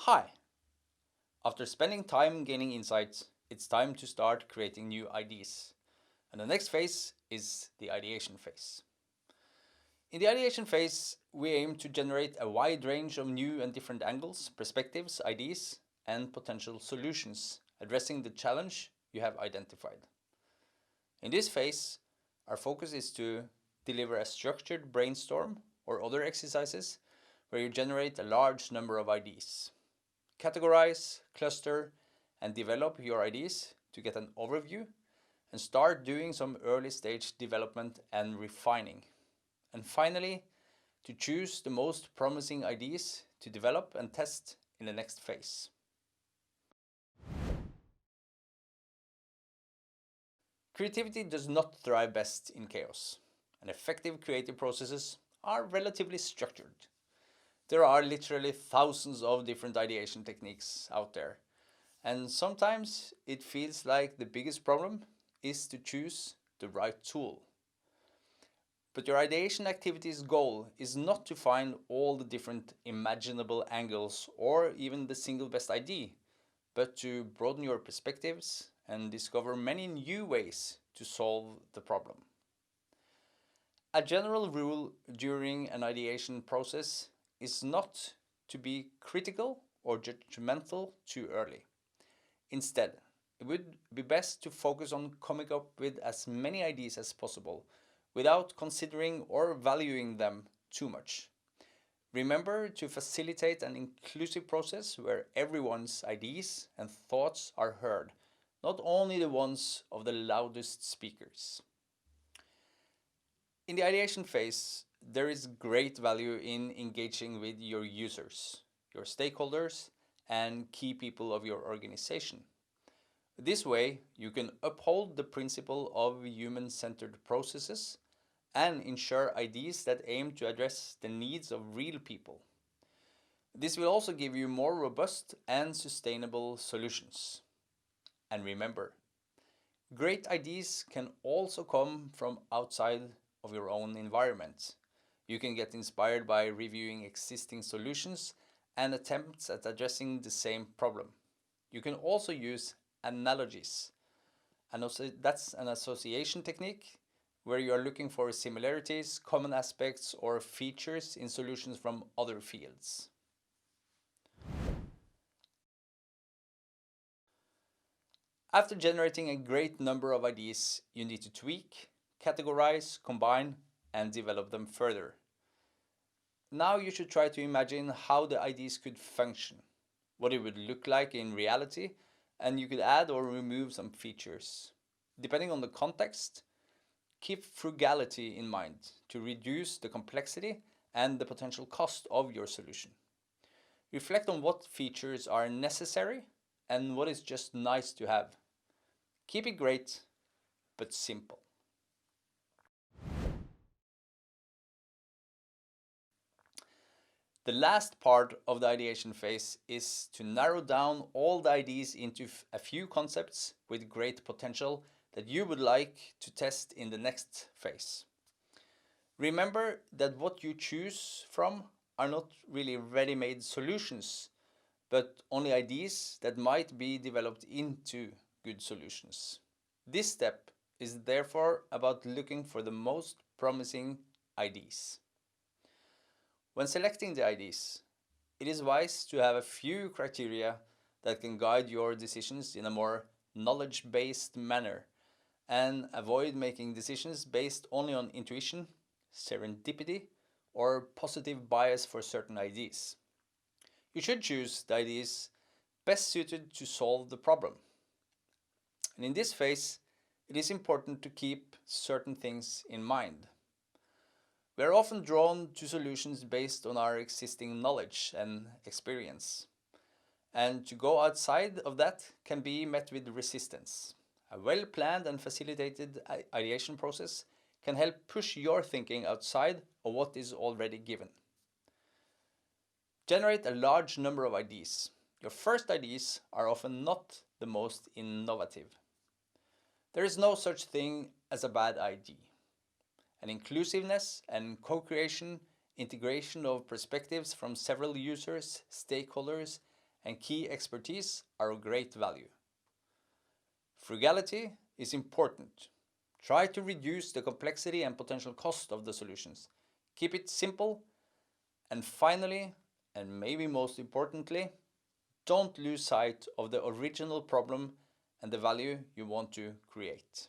Hi! After spending time gaining insights, it's time to start creating new ideas. And the next phase is the ideation phase. In the ideation phase, we aim to generate a wide range of new and different angles, perspectives, ideas, and potential solutions addressing the challenge you have identified. In this phase, our focus is to deliver a structured brainstorm or other exercises where you generate a large number of ideas. Categorize, cluster, and develop your ideas to get an overview and start doing some early stage development and refining. And finally, to choose the most promising ideas to develop and test in the next phase. Creativity does not thrive best in chaos, and effective creative processes are relatively structured. There are literally thousands of different ideation techniques out there, and sometimes it feels like the biggest problem is to choose the right tool. But your ideation activity's goal is not to find all the different imaginable angles or even the single best idea, but to broaden your perspectives and discover many new ways to solve the problem. A general rule during an ideation process is not to be critical or judgmental too early. Instead, it would be best to focus on coming up with as many ideas as possible without considering or valuing them too much. Remember to facilitate an inclusive process where everyone's ideas and thoughts are heard, not only the ones of the loudest speakers. In the ideation phase, there is great value in engaging with your users, your stakeholders, and key people of your organization. This way, you can uphold the principle of human-centered processes and ensure ideas that aim to address the needs of real people. This will also give you more robust and sustainable solutions. And remember, great ideas can also come from outside of your own environment. You can get inspired by reviewing existing solutions and attempts at addressing the same problem. You can also use analogies. And also that's an association technique where you are looking for similarities, common aspects, or features in solutions from other fields. After generating a great number of ideas, you need to tweak, categorize, combine, and develop them further. Now you should try to imagine how the ideas could function, what it would look like in reality, and you could add or remove some features. Depending on the context, keep frugality in mind to reduce the complexity and the potential cost of your solution. Reflect on what features are necessary and what is just nice to have. Keep it great, but simple. The last part of the ideation phase is to narrow down all the ideas into a few concepts with great potential that you would like to test in the next phase. Remember that what you choose from are not really ready-made solutions, but only ideas that might be developed into good solutions. This step is therefore about looking for the most promising ideas. When selecting the ideas, it is wise to have a few criteria that can guide your decisions in a more knowledge-based manner and avoid making decisions based only on intuition, serendipity, or positive bias for certain ideas. You should choose the ideas best suited to solve the problem. And in this phase, it is important to keep certain things in mind. We are often drawn to solutions based on our existing knowledge and experience. And to go outside of that can be met with resistance. A well-planned and facilitated ideation process can help push your thinking outside of what is already given. Generate a large number of ideas. Your first ideas are often not the most innovative. There is no such thing as a bad idea. And inclusiveness and co-creation, integration of perspectives from several users, stakeholders, and key expertise are of great value. Frugality is important. Try to reduce the complexity and potential cost of the solutions. Keep it simple. And finally, and maybe most importantly, don't lose sight of the original problem and the value you want to create.